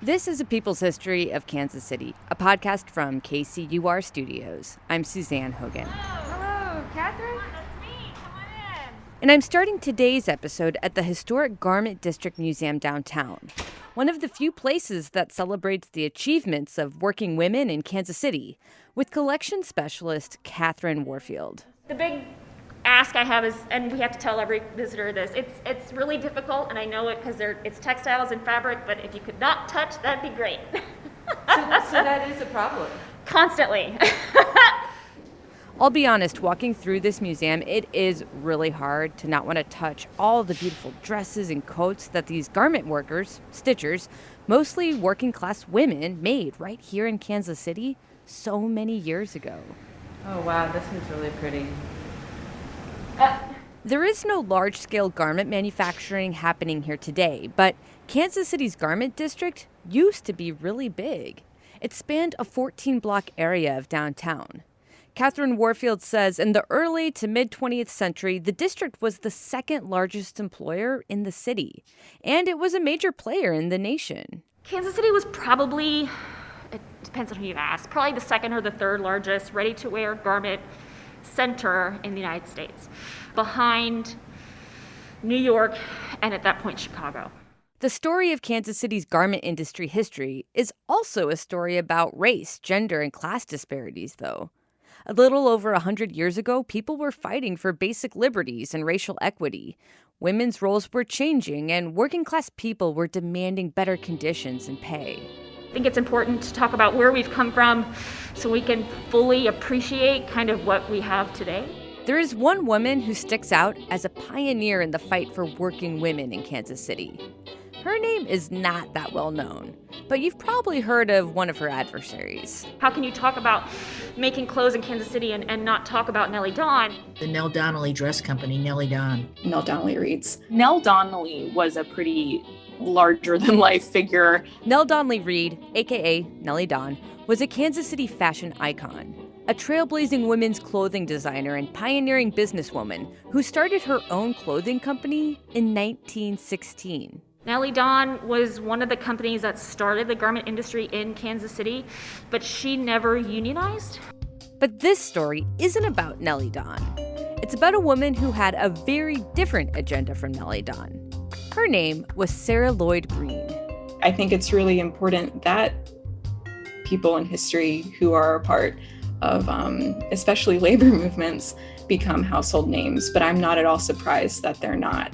This is A People's History of Kansas City, a podcast from KCUR Studios. I'm Suzanne Hogan. Hello, Catherine? That's me. Come on in. And I'm starting today's episode at the historic Garment District Museum downtown, one of the few places that celebrates the achievements of working women in Kansas City, with collection specialist Catherine Warfield. The big ask I have is, and we have to tell every visitor this, it's really difficult, and I know it because it's textiles and fabric, but if you could not touch, that'd be great. So that is a problem. Constantly. I'll be honest, walking through this museum, it is really hard to not want to touch all the beautiful dresses and coats that these garment workers, stitchers, mostly working class women, made right here in Kansas City so many years ago. Oh wow, this one's really pretty. There is no large-scale garment manufacturing happening here today, but Kansas City's garment district used to be really big. It spanned a 14-block area of downtown. Catherine Warfield says in the early to mid-20th century, the district was the second largest employer in the city, and it was a major player in the nation. Kansas City was probably, it depends on who you ask, probably the second or the third largest ready-to-wear garment center in the United States, behind New York and at that point Chicago. The story of Kansas City's garment industry history is also a story about race, gender, and class disparities, though. A little over 100 years ago, people were fighting for basic liberties and racial equity. Women's roles were changing, and working-class people were demanding better conditions and pay. I think it's important to talk about where we've come from so we can fully appreciate kind of what we have today. There is one woman who sticks out as a pioneer in the fight for working women in Kansas City. Her name is not that well known, but you've probably heard of one of her adversaries. How can you talk about making clothes in Kansas City and not talk about Nellie Dawn? The Nell Donnelly Dress Company, Nellie Dawn. Nell Donnelly reads. Nell Donnelly was a pretty larger-than-life figure. Nell Donnelly Reed, a.k.a. Nellie Dawn, was a Kansas City fashion icon, a trailblazing women's clothing designer and pioneering businesswoman who started her own clothing company in 1916. Nellie Dawn was one of the companies that started the garment industry in Kansas City, but she never unionized. But this story isn't about Nellie Dawn. It's about a woman who had a very different agenda from Nellie Dawn. Her name was Sarah Lloyd Green. I think it's really important that people in history who are a part of especially labor movements become household names, but I'm not at all surprised that they're not.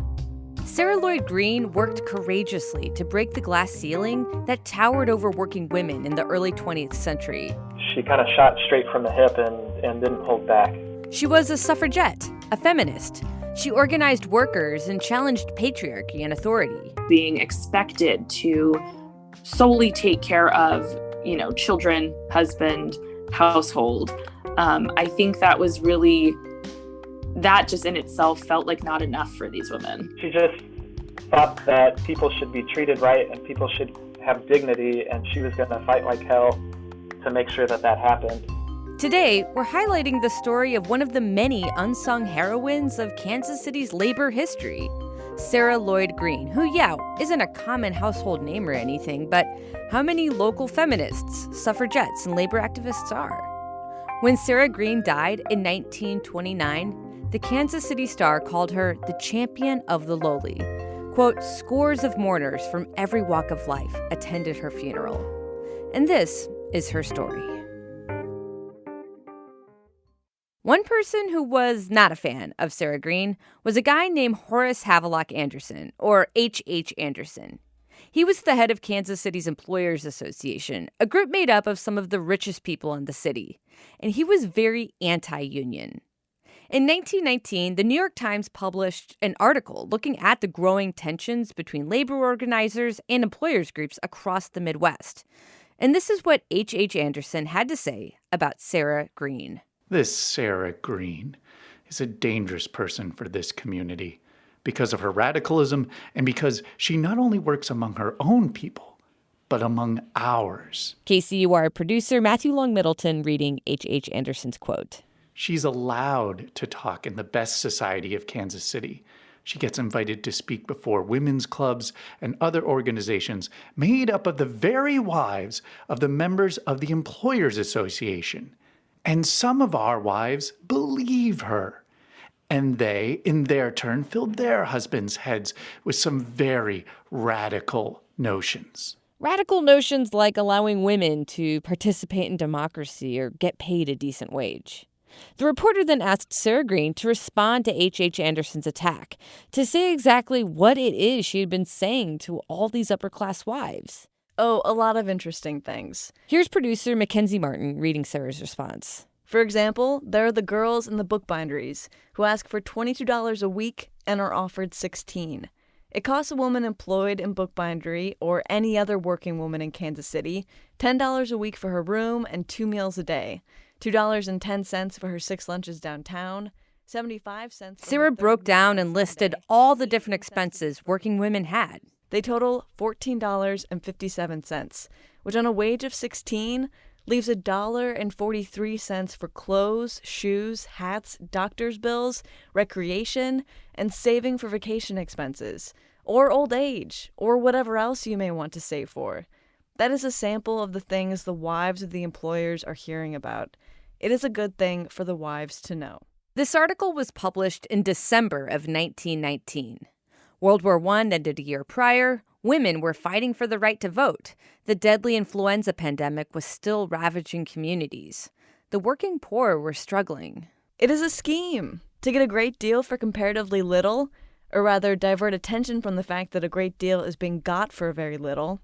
Sarah Lloyd Green worked courageously to break the glass ceiling that towered over working women in the early 20th century. She kind of shot straight from the hip and didn't hold back. She was a suffragette, a feminist. She organized workers and challenged patriarchy and authority. Being expected to solely take care of, children, husband, household. I think that was really, that just in itself felt like not enough for these women. She just thought that people should be treated right and people should have dignity, and she was going to fight like hell to make sure that that happened. Today, we're highlighting the story of one of the many unsung heroines of Kansas City's labor history, Sarah Lloyd Green, who, isn't a common household name or anything, but how many local feminists, suffragettes, and labor activists are. When Sarah Green died in 1929, the Kansas City Star called her the champion of the lowly. Quote, scores of mourners from every walk of life attended her funeral. And this is her story. One person who was not a fan of Sarah Green was a guy named Horace Havelock Anderson, or H.H. Anderson. He was the head of Kansas City's Employers Association, a group made up of some of the richest people in the city, and he was very anti-union. In 1919, the New York Times published an article looking at the growing tensions between labor organizers and employers groups across the Midwest. And this is what H.H. Anderson had to say about Sarah Green. This Sarah Green is a dangerous person for this community because of her radicalism and because she not only works among her own people, but among ours. KCUR producer Matthew Long Middleton reading H.H. Anderson's quote. She's allowed to talk in the best society of Kansas City, She gets invited to speak before women's clubs and other organizations made up of the very wives of the members of the Employers Association. And some of our wives believe her. And they, in their turn, filled their husbands' heads with some very radical notions. Radical notions like allowing women to participate in democracy or get paid a decent wage. The reporter then asked Sarah Green to respond to H.H. Anderson's attack, to say exactly what it is she had been saying to all these upper-class wives. Oh, a lot of interesting things. Here's producer Mackenzie Martin reading Sarah's response. For example, there are the girls in the bookbinderies who ask for $22 a week and are offered $16. It costs a woman employed in bookbindery or any other working woman in Kansas City $10 a week for her room and 2 meals a day, $2.10 for her 6 lunches downtown, 75 cents. Sarah broke down and listed all the different expenses working women had. They total $14.57, which on a wage of $16 leaves $1.43 for clothes, shoes, hats, doctor's bills, recreation, and saving for vacation expenses, or old age, or whatever else you may want to save for. That is a sample of the things the wives of the employers are hearing about. It is a good thing for the wives to know. This article was published in December of 1919. World War I ended a year prior. Women were fighting for the right to vote. The deadly influenza pandemic was still ravaging communities. The working poor were struggling. It is a scheme to get a great deal for comparatively little, or rather divert attention from the fact that a great deal is being got for very little.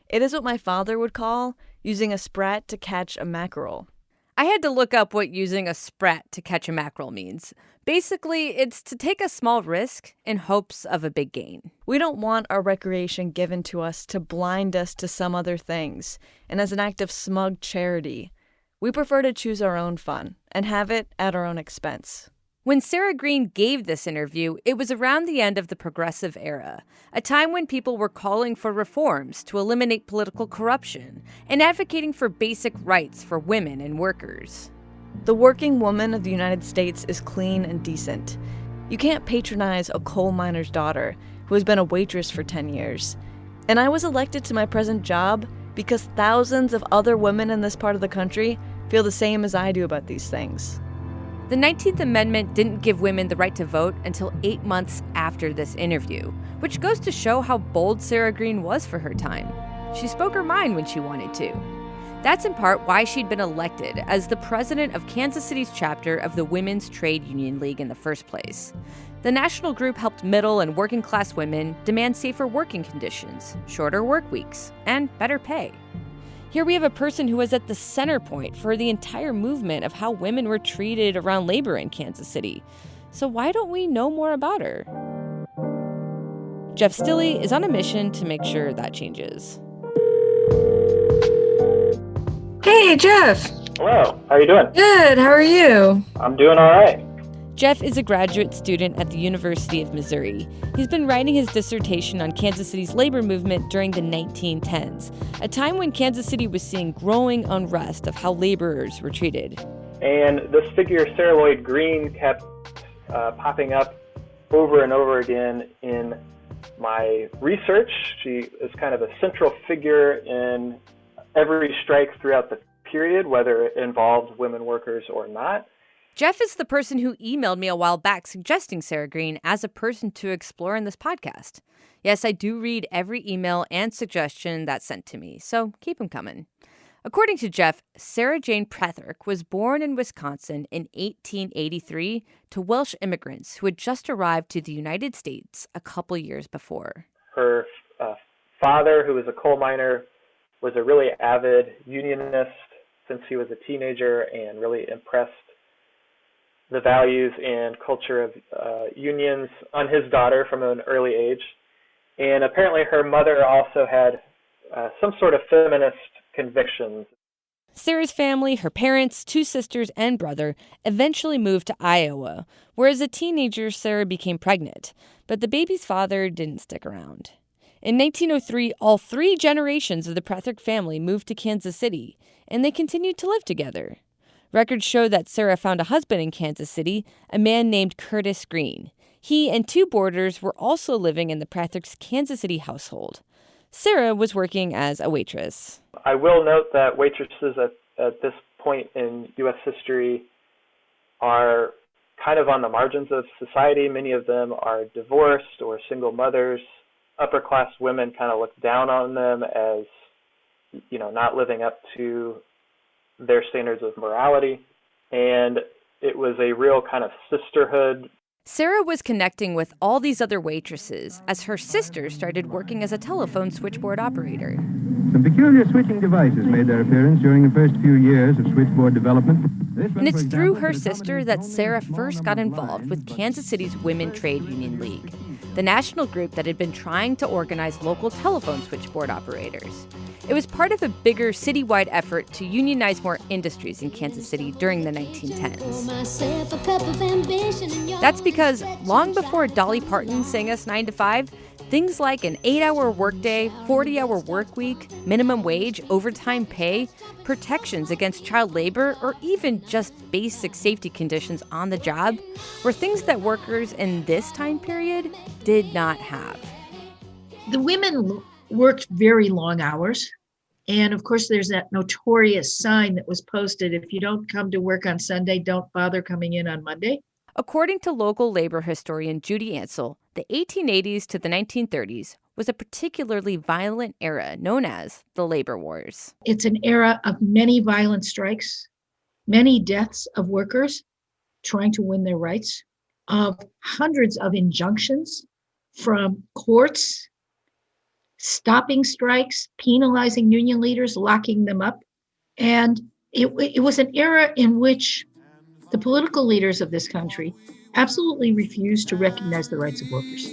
It is what my father would call using a sprat to catch a mackerel. I had to look up what using a sprat to catch a mackerel means. Basically, it's to take a small risk in hopes of a big gain. We don't want our recreation given to us to blind us to some other things, and as an act of smug charity. We prefer to choose our own fun and have it at our own expense. When Sarah Green gave this interview, it was around the end of the Progressive Era, a time when people were calling for reforms to eliminate political corruption and advocating for basic rights for women and workers. The working woman of the United States is clean and decent. You can't patronize a coal miner's daughter who has been a waitress for 10 years. And I was elected to my present job because thousands of other women in this part of the country feel the same as I do about these things. The 19th Amendment didn't give women the right to vote until 8 months after this interview, which goes to show how bold Sarah Green was for her time. She spoke her mind when she wanted to. That's in part why she'd been elected as the president of Kansas City's chapter of the Women's Trade Union League in the first place. The national group helped middle and working class women demand safer working conditions, shorter work weeks, and better pay. Here we have a person who was at the center point for the entire movement of how women were treated around labor in Kansas City. So why don't we know more about her? Jeff Stilley is on a mission to make sure that changes. Hey, Jeff. Hello, how are you doing? Good. How are you? I'm doing all right. Jeff is a graduate student at the University of Missouri. He's been writing his dissertation on Kansas City's labor movement during the 1910s, a time when Kansas City was seeing growing unrest of how laborers were treated. And this figure, Sarah Lloyd Green, kept popping up over and over again in my research. She is kind of a central figure in every strike throughout the period, whether it involved women workers or not. Jeff is the person who emailed me a while back suggesting Sarah Green as a person to explore in this podcast. Yes, I do read every email and suggestion that's sent to me, so keep them coming. According to Jeff, Sarah Jane Pretherick was born in Wisconsin in 1883 to Welsh immigrants who had just arrived to the United States a couple years before. Her father, who was a coal miner, was a really avid unionist since he was a teenager and really impressed the values and culture of unions on his daughter from an early age. And apparently her mother also had some sort of feminist convictions. Sarah's family, her parents, 2 sisters, and brother eventually moved to Iowa, where as a teenager, Sarah became pregnant. But the baby's father didn't stick around. In 1903, all 3 generations of the Pretherick family moved to Kansas City, and they continued to live together. Records show that Sarah found a husband in Kansas City, a man named Curtis Green. He and two boarders were also living in the Pratherk's Kansas City household. Sarah was working as a waitress. I will note that waitresses at this point in U.S. history are kind of on the margins of society. Many of them are divorced or single mothers. Upper class women kind of look down on them as, not living up to their standards of morality. And it was a real kind of sisterhood. Sarah was connecting with all these other waitresses as her sister started working as a telephone switchboard operator. Some peculiar switching devices made their appearance during the first few years of switchboard development. And it's through her sister that Sarah first got involved with Kansas City's Women Trade Union League, the national group that had been trying to organize local telephone switchboard operators. It was part of a bigger citywide effort to unionize more industries in Kansas City during the 1910s. That's because long before Dolly Parton sang us 9 to 5, things like an 8-hour workday, 40-hour work week, minimum wage, overtime pay, protections against child labor, or even just basic safety conditions on the job were things that workers in this time period did not have. The women worked very long hours. And of course, there's that notorious sign that was posted, if you don't come to work on Sunday, don't bother coming in on Monday. According to local labor historian Judy Ansell, the 1880s to the 1930s was a particularly violent era known as the Labor Wars. It's an era of many violent strikes, many deaths of workers trying to win their rights, of hundreds of injunctions from courts, stopping strikes, penalizing union leaders, locking them up. And it was an era in which the political leaders of this country absolutely refused to recognize the rights of workers.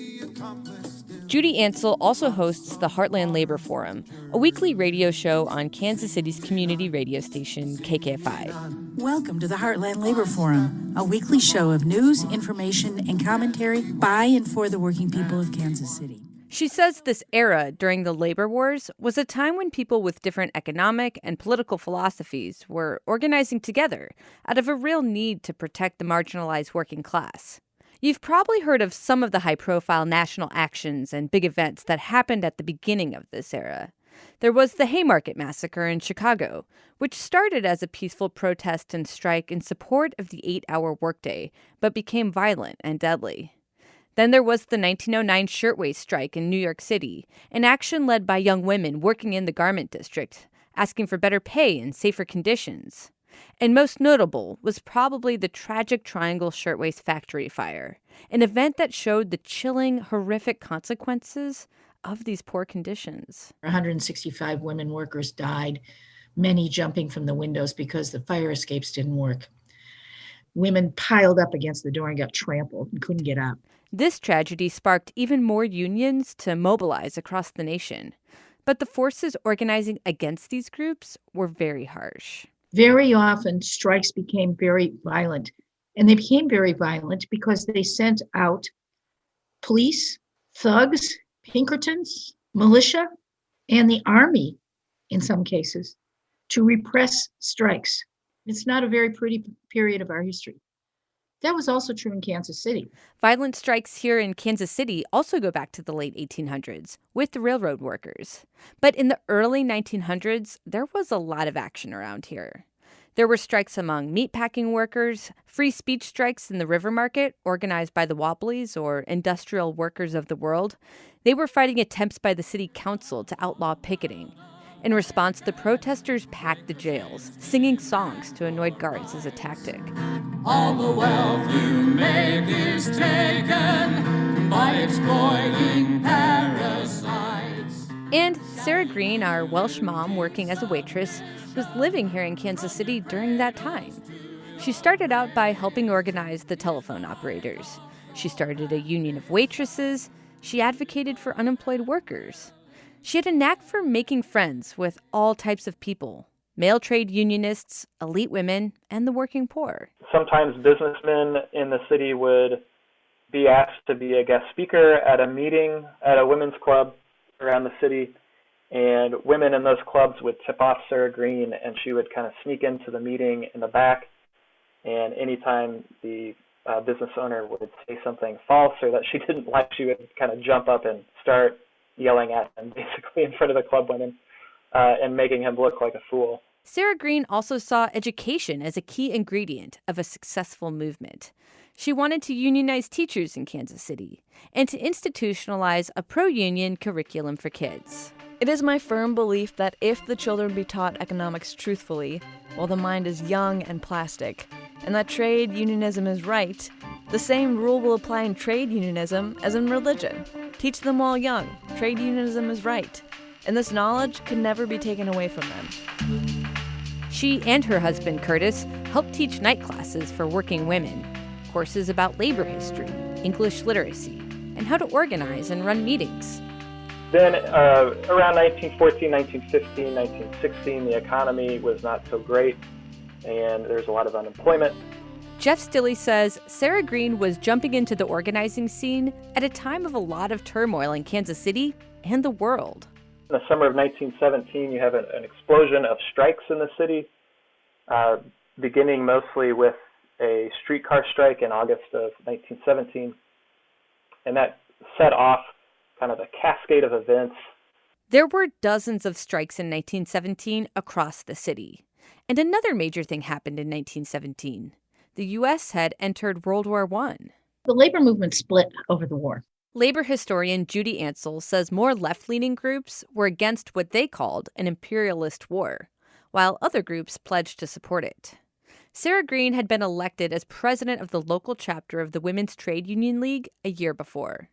Judy Ansell also hosts the Heartland Labor Forum, a weekly radio show on Kansas City's community radio station, KKFI. Welcome to the Heartland Labor Forum, a weekly show of news, information, and commentary by and for the working people of Kansas City. She says this era during the labor wars was a time when people with different economic and political philosophies were organizing together out of a real need to protect the marginalized working class. You've probably heard of some of the high-profile national actions and big events that happened at the beginning of this era. There was the Haymarket Massacre in Chicago, which started as a peaceful protest and strike in support of the 8-hour workday, but became violent and deadly. Then there was the 1909 shirtwaist strike in New York City, an action led by young women working in the garment district, asking for better pay and safer conditions. And most notable was probably the tragic Triangle Shirtwaist Factory fire, an event that showed the chilling, horrific consequences of these poor conditions. 165 women workers died, many jumping from the windows because the fire escapes didn't work. Women piled up against the door and got trampled and couldn't get out. This tragedy sparked even more unions to mobilize across the nation. But the forces organizing against these groups were very harsh. Very often, strikes became very violent. And they became very violent because they sent out police, thugs, Pinkertons, militia, and the army, in some cases, to repress strikes. It's not a very pretty period of our history. That was also true in Kansas City. Violent strikes here in Kansas City also go back to the late 1800s with the railroad workers. But in the early 1900s, there was a lot of action around here. There were strikes among meatpacking workers, free speech strikes in the River Market, organized by the Wobblies or Industrial Workers of the World. They were fighting attempts by the city council to outlaw picketing. In response, the protesters packed the jails, singing songs to annoy guards as a tactic. All the wealth you make is taken by exploiting parasites. And Sarah Green, our Welsh mom working as a waitress, was living here in Kansas City during that time. She started out by helping organize the telephone operators. She started a union of waitresses. She advocated for unemployed workers. She had a knack for making friends with all types of people, male trade unionists, elite women, and the working poor. Sometimes businessmen in the city would be asked to be a guest speaker at a meeting at a women's club around the city, and women in those clubs would tip off Sarah Green, and she would kind of sneak into the meeting in the back, and anytime the business owner would say something false or that she didn't like, she would kind of jump up and start yelling at him basically in front of the club women and making him look like a fool. Sarah Green also saw education as a key ingredient of a successful movement. She wanted to unionize teachers in Kansas City and to institutionalize a pro-union curriculum for kids. It is my firm belief that if the children be taught economics truthfully, while the mind is young and plastic, and that trade unionism is right, the same rule will apply in trade unionism as in religion. Teach them while young, trade unionism is right, and this knowledge can never be taken away from them. She and her husband, Curtis, helped teach night classes for working women, courses about labor history, English literacy, and how to organize and run meetings. Then around 1914, 1915, 1916, the economy was not so great, and there's a lot of unemployment. Jeff Stilley says Sarah Green was jumping into the organizing scene at a time of a lot of turmoil in Kansas City and the world. In the summer of 1917, you have an explosion of strikes in the city, beginning mostly with a streetcar strike in August of 1917, and that set off kind of a cascade of events. There were dozens of strikes in 1917 across the city. And another major thing happened in 1917. The U.S. had entered World War I. The labor movement split over the war. Labor historian Judy Ansell says more left-leaning groups were against what they called an imperialist war, while other groups pledged to support it. Sarah Green had been elected as president of the local chapter of the Women's Trade Union League a year before.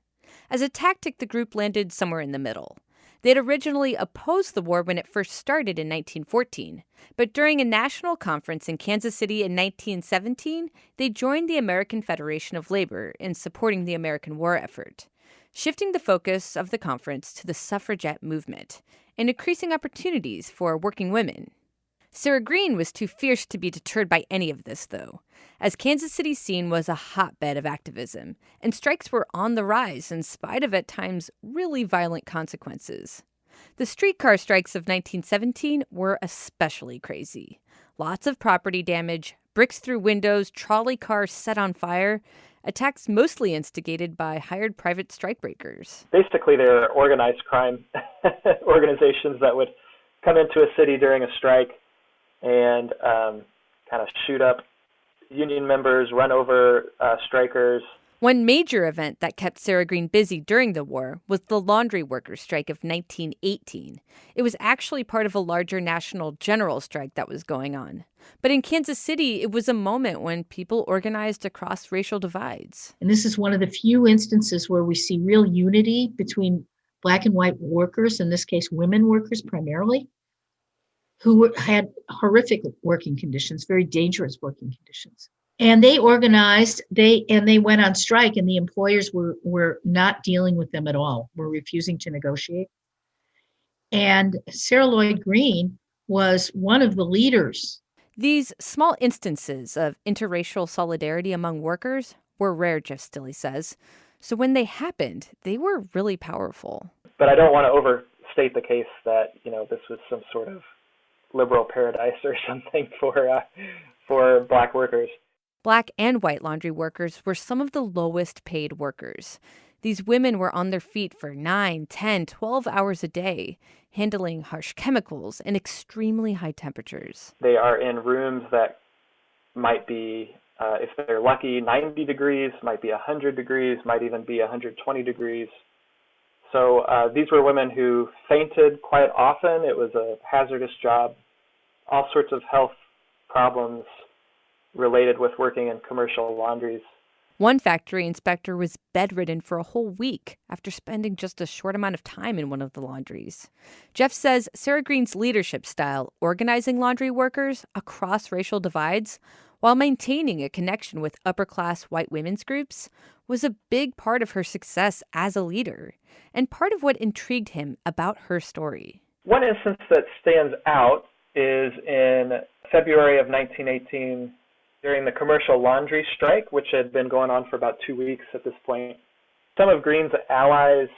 As a tactic, the group landed somewhere in the middle. They had originally opposed the war when it first started in 1914, but during a national conference in Kansas City in 1917, they joined the American Federation of Labor in supporting the American war effort, shifting the focus of the conference to the suffragette movement and increasing opportunities for working women. Sarah Green was too fierce to be deterred by any of this, though, as Kansas City's scene was a hotbed of activism, and strikes were on the rise in spite of, at times, really violent consequences. The streetcar strikes of 1917 were especially crazy. Lots of property damage, bricks through windows, trolley cars set on fire, attacks mostly instigated by hired private strikebreakers. Basically, they're organized crime organizations that would come into a city during a strike and kind of shoot up union members, run over strikers. One major event that kept Sarah Green busy during the war was the laundry workers' strike of 1918. It was actually part of a larger national general strike that was going on. But in Kansas City, it was a moment when people organized across racial divides. And this is one of the few instances where we see real unity between Black and white workers, in this case, women workers primarily, who had horrific working conditions, very dangerous working conditions. And they organized, they went on strike, and the employers were not dealing with them at all, were refusing to negotiate. And Sarah Lloyd Green was one of the leaders. These small instances of interracial solidarity among workers were rare, Jeff Stilley says. So when they happened, they were really powerful. But I don't want to overstate the case that, this was some sort of liberal paradise or something for Black workers. Black and white laundry workers were some of the lowest paid workers. These women were on their feet for 9, 10, 12 hours a day, handling harsh chemicals and extremely high temperatures. They are in rooms that might be, if they're lucky, 90 degrees, might be 100 degrees, might even be 120 degrees. So these were women who fainted quite often. It was a hazardous job. All sorts of health problems related with working in commercial laundries. One factory inspector was bedridden for a whole week after spending just a short amount of time in one of the laundries. Jeff says Sarah Green's leadership style, organizing laundry workers across racial divides while maintaining a connection with upper-class white women's groups, was a big part of her success as a leader and part of what intrigued him about her story. One instance that stands out is in February of 1918, during the commercial laundry strike, which had been going on for about 2 weeks at this point. Some of Green's allies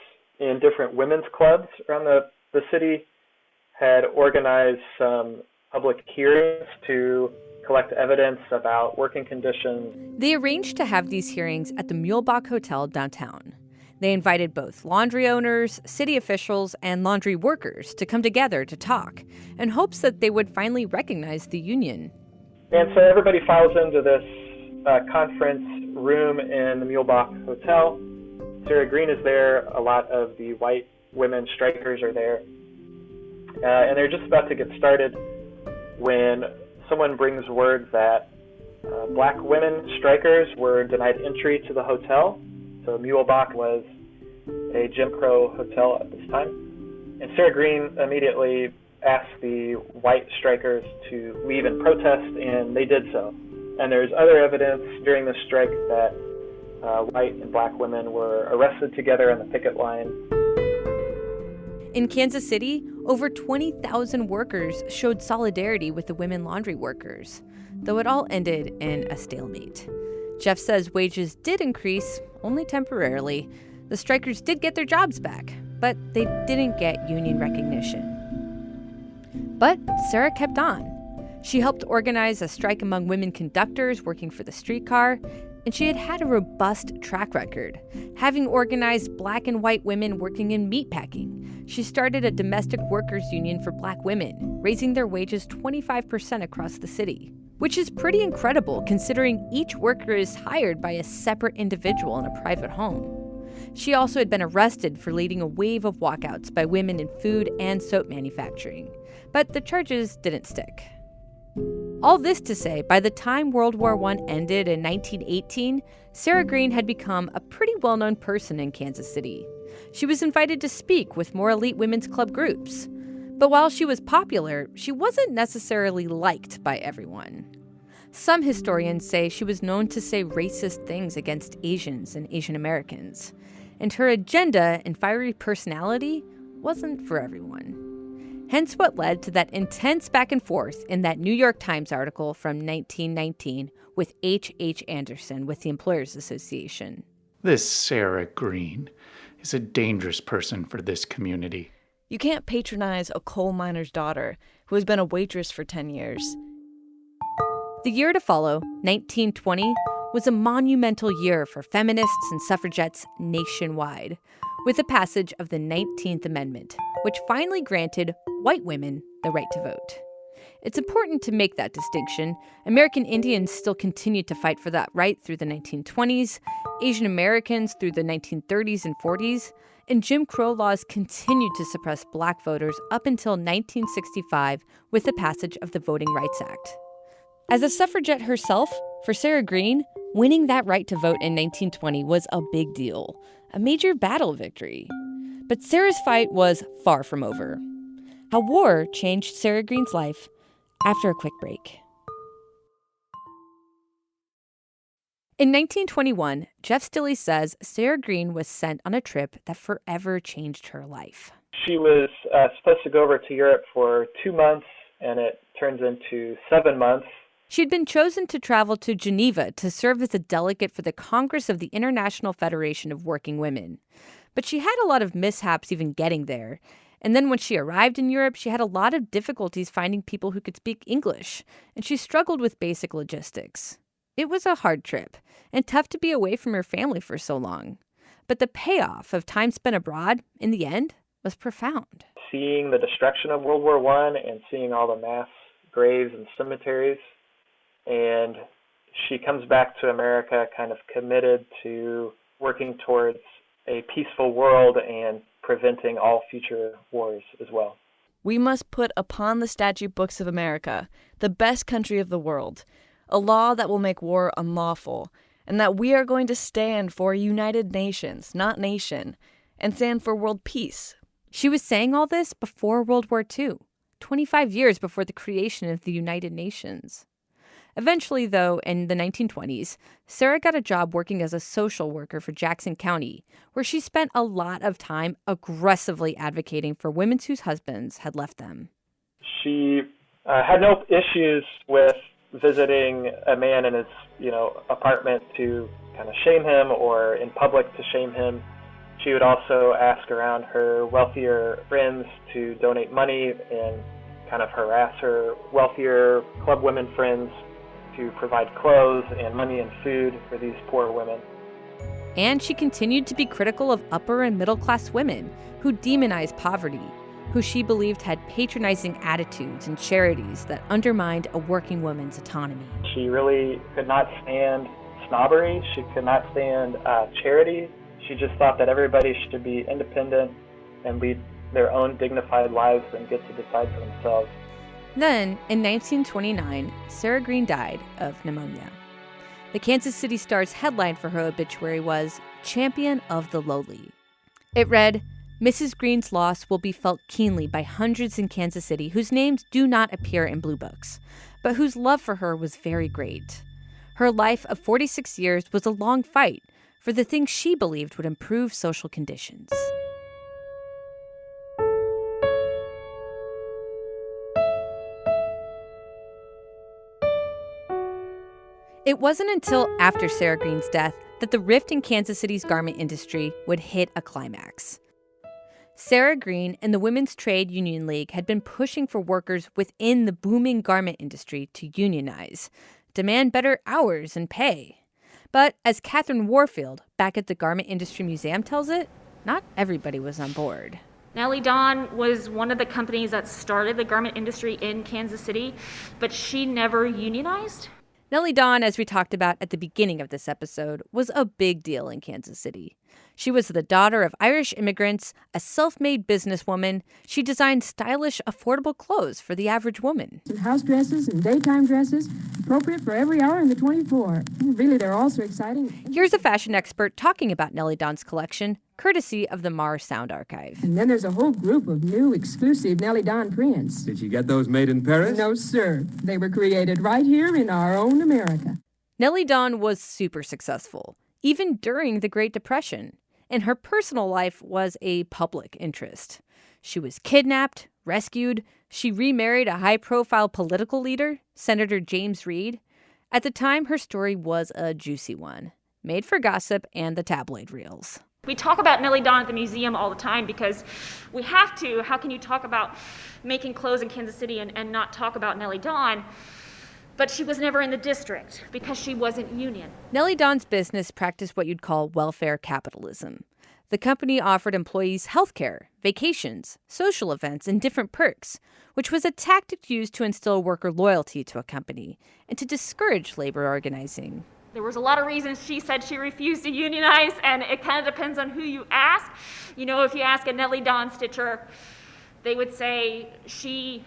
in different women's clubs around the city had organized some public hearings to collect evidence about working conditions. They arranged to have these hearings at the Muehlebach Hotel downtown. They invited both laundry owners, city officials, and laundry workers to come together to talk in hopes that they would finally recognize the union. And so everybody files into this conference room in the Muehlebach Hotel. Sarah Green is there. A lot of the white women strikers are there. And they're just about to get started when someone brings word that black women strikers were denied entry to the hotel. So Muehlebach was a Jim Crow hotel at this time. And Sarah Green immediately asked the white strikers to leave in protest, and they did so. And there's other evidence during the strike that white and black women were arrested together on the picket line. In Kansas City, over 20,000 workers showed solidarity with the women laundry workers, though it all ended in a stalemate. Jeff says wages did increase, only temporarily. The strikers did get their jobs back, but they didn't get union recognition. But Sarah kept on. She helped organize a strike among women conductors working for the streetcar, and she had a robust track record, having organized black and white women working in meatpacking. She started a domestic workers union for black women, raising their wages 25% across the city, which is pretty incredible considering each worker is hired by a separate individual in a private home. She also had been arrested for leading a wave of walkouts by women in food and soap manufacturing, but the charges didn't stick. All this to say, by the time World War I ended in 1918, Sarah Green had become a pretty well-known person in Kansas City. She was invited to speak with more elite women's club groups. But while she was popular, she wasn't necessarily liked by everyone. Some historians say she was known to say racist things against Asians and Asian Americans, and her agenda and fiery personality wasn't for everyone. Hence what led to that intense back and forth in that New York Times article from 1919 with H.H. Anderson with the Employers Association. This Sarah Green is a dangerous person for this community. You can't patronize a coal miner's daughter who has been a waitress for 10 years. The year to follow, 1920, was a monumental year for feminists and suffragettes nationwide, with the passage of the 19th Amendment, which finally granted white women the right to vote. It's important to make that distinction. American Indians still continued to fight for that right through the 1920s, Asian Americans through the 1930s and 40s, and Jim Crow laws continued to suppress black voters up until 1965 with the passage of the Voting Rights Act. As a suffragette herself, for Sarah Green, winning that right to vote in 1920 was a big deal, a major battle victory. But Sarah's fight was far from over. How war changed Sarah Green's life after a quick break. In 1921, Jeff Stilley says Sarah Green was sent on a trip that forever changed her life. She was supposed to go over to Europe for 2 months, and it turns into 7 months. She'd been chosen to travel to Geneva to serve as a delegate for the Congress of the International Federation of Working Women. But she had a lot of mishaps even getting there. And then when she arrived in Europe, she had a lot of difficulties finding people who could speak English, and she struggled with basic logistics. It was a hard trip, and tough to be away from her family for so long. But the payoff of time spent abroad, in the end, was profound. Seeing the destruction of World War I and seeing all the mass graves and cemeteries, and she comes back to America kind of committed to working towards a peaceful world and preventing all future wars as well. We must put upon the statute books of America, the best country of the world, a law that will make war unlawful, and that we are going to stand for United Nations, not nation, and stand for world peace. She was saying all this before World War II, 25 years before the creation of the United Nations. Eventually, though, in the 1920s, Sarah got a job working as a social worker for Jackson County, where she spent a lot of time aggressively advocating for women whose husbands had left them. She had no issues with visiting a man in his, apartment to kind of shame him or in public to shame him. She would also ask around her wealthier friends to donate money and kind of harass her wealthier club women friends to provide clothes and money and food for these poor women. And she continued to be critical of upper and middle class women who demonized poverty, who she believed had patronizing attitudes and charities that undermined a working woman's autonomy. She really could not stand snobbery. She could not stand charity. She just thought that everybody should be independent and lead their own dignified lives and get to decide for themselves. Then, in 1929, Sarah Green died of pneumonia. The Kansas City Star's headline for her obituary was "Champion of the Lowly." It read, "Mrs. Green's loss will be felt keenly by hundreds in Kansas City whose names do not appear in blue books, but whose love for her was very great. Her life of 46 years was a long fight for the things she believed would improve social conditions." It wasn't until after Sarah Green's death that the rift in Kansas City's garment industry would hit a climax. Sarah Green and the Women's Trade Union League had been pushing for workers within the booming garment industry to unionize, demand better hours and pay. But as Catherine Warfield, back at the Garment Industry Museum, tells it, not everybody was on board. Nellie Dawn was one of the companies that started the garment industry in Kansas City, but she never unionized. Nellie Dawn, as we talked about at the beginning of this episode, was a big deal in Kansas City. She was the daughter of Irish immigrants, a self-made businesswoman. She designed stylish, affordable clothes for the average woman. House dresses and daytime dresses, appropriate for every hour in the 24. Really, they're all so exciting. Here's a fashion expert talking about Nellie Dawn's collection, courtesy of the Mars Sound Archive. And then there's a whole group of new, exclusive Nellie Dawn prints. Did you get those made in Paris? No, sir. They were created right here in our own America. Nellie Dawn was super successful, even during the Great Depression, and her personal life was a public interest. She was kidnapped, rescued. She remarried a high-profile political leader, Senator James Reed. At the time, her story was a juicy one, made for gossip and the tabloid reels. We talk about Nellie Dawn at the museum all the time because we have to. How can you talk about making clothes in Kansas City and not talk about Nellie Dawn? But she was never in the district because she wasn't union. Nellie Dawn's business practiced what you'd call welfare capitalism. The company offered employees health care, vacations, social events, and different perks, which was a tactic used to instill worker loyalty to a company and to discourage labor organizing. There was a lot of reasons she said she refused to unionize, and it kind of depends on who you ask. You know, if you ask a Nellie Dawn stitcher, they would say she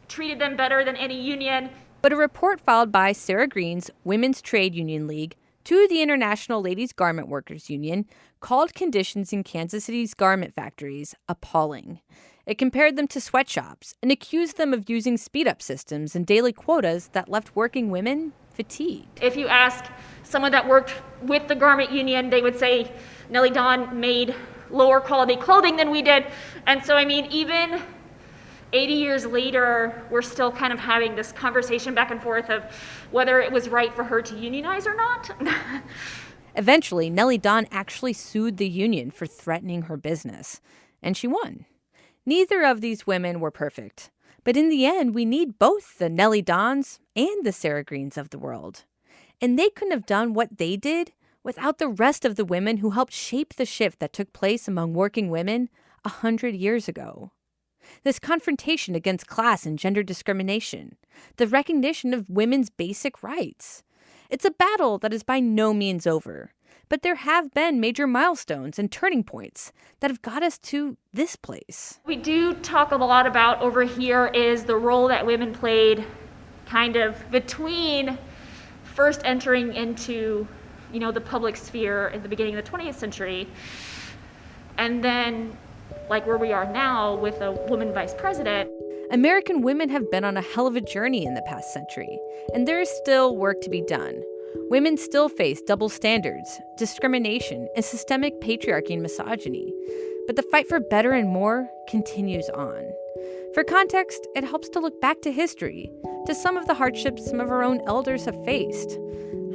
treated them better than any union. But a report filed by Sarah Green's Women's Trade Union League to the International Ladies Garment Workers Union called conditions in Kansas City's garment factories appalling. It compared them to sweatshops and accused them of using speed-up systems and daily quotas that left working women fatigued. If you ask someone that worked with the garment union, they would say Nellie Dawn made lower quality clothing than we did. And so, I mean, even 80 years later, we're still kind of having this conversation back and forth of whether it was right for her to unionize or not. Eventually, Nellie Dawn actually sued the union for threatening her business, and she won. Neither of these women were perfect, but in the end, we need both the Nellie Dawns and the Sarah Greens of the world. And they couldn't have done what they did without the rest of the women who helped shape the shift that took place among working women 100 years ago. This confrontation against class and gender discrimination, the recognition of women's basic rights. It's a battle that is by no means over, but there have been major milestones and turning points that have got us to this place. We do talk a lot about over here is the role that women played kind of between first entering into, the public sphere at the beginning of the 20th century and then like where we are now with a woman vice president. American women have been on a hell of a journey in the past century, and there is still work to be done. Women still face double standards, discrimination, and systemic patriarchy and misogyny. But the fight for better and more continues on. For context, it helps to look back to history, to some of the hardships some of our own elders have faced.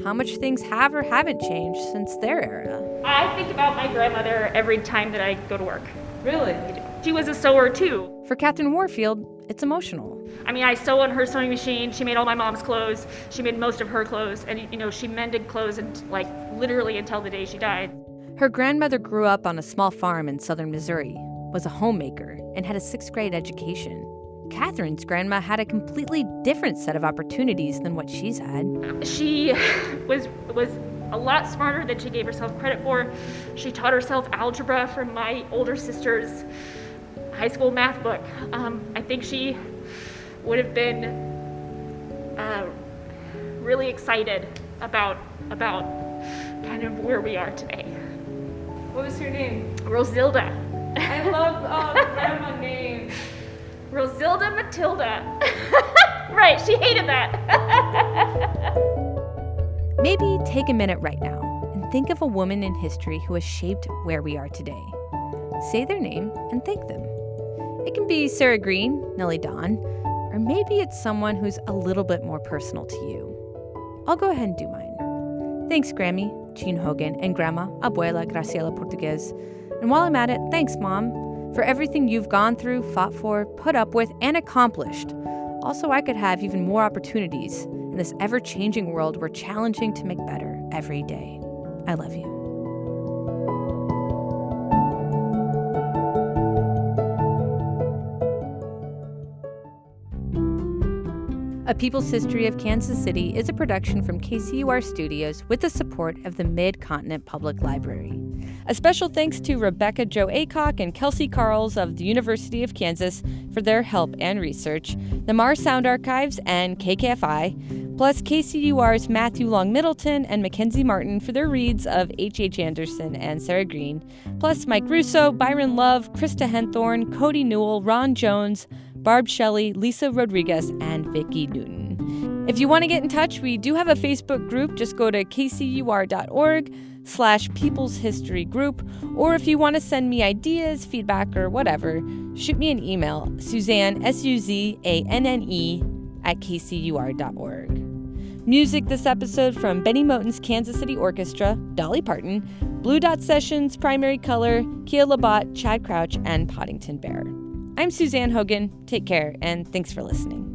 How much things have or haven't changed since their era. I think about my grandmother every time that I go to work. Really? She was a sewer too. For Catherine Warfield, it's emotional. I mean, I sew on her sewing machine. She made all my mom's clothes. She made most of her clothes. And, she mended clothes and literally until the day she died. Her grandmother grew up on a small farm in southern Missouri, was a homemaker, and had a 6th grade education. Catherine's grandma had a completely different set of opportunities than what she's had. She was a lot smarter than she gave herself credit for. She taught herself algebra from my older sister's high school math book. I think she would have been really excited about kind of where we are today. What was her name? Rosilda. I love grandma names. Rosilda Matilda. Right, she hated that. Maybe take a minute right now and think of a woman in history who has shaped where we are today. Say their name and thank them. It can be Sarah Green, Nellie Dawn, or maybe it's someone who's a little bit more personal to you. I'll go ahead and do mine. Thanks, Grammy, Jean Hogan, and Grandma, Abuela Graciela Portuguez. And while I'm at it, thanks, Mom, for everything you've gone through, fought for, put up with, and accomplished. Also, I could have even more opportunities in this ever-changing world we're challenging to make better every day. I love you. A People's History of Kansas City is a production from KCUR Studios with the support of the Mid-Continent Public Library. A special thanks to Rebecca Jo Aycock and Kelsey Carls of the University of Kansas for their help and research, the Mars Sound Archives and KKFI, plus KCUR's Matthew Long Middleton and Mackenzie Martin for their reads of H.H. Anderson and Sarah Green, plus Mike Russo, Byron Love, Krista Henthorne, Cody Newell, Ron Jones, Barb Shelley, Lisa Rodriguez, and Vicki Newton. If you want to get in touch, we do have a Facebook group. Just go to kcur.org/People's History Group. Or if you want to send me ideas, feedback, or whatever, shoot me an email, Suzanne, SUZANNE, @kcur.org. Music this episode from Benny Moten's Kansas City Orchestra, Dolly Parton, Blue Dot Sessions, Primary Color, Kia Labat, Chad Crouch, and Poddington Bear. I'm Suzanne Hogan. Take care, and thanks for listening.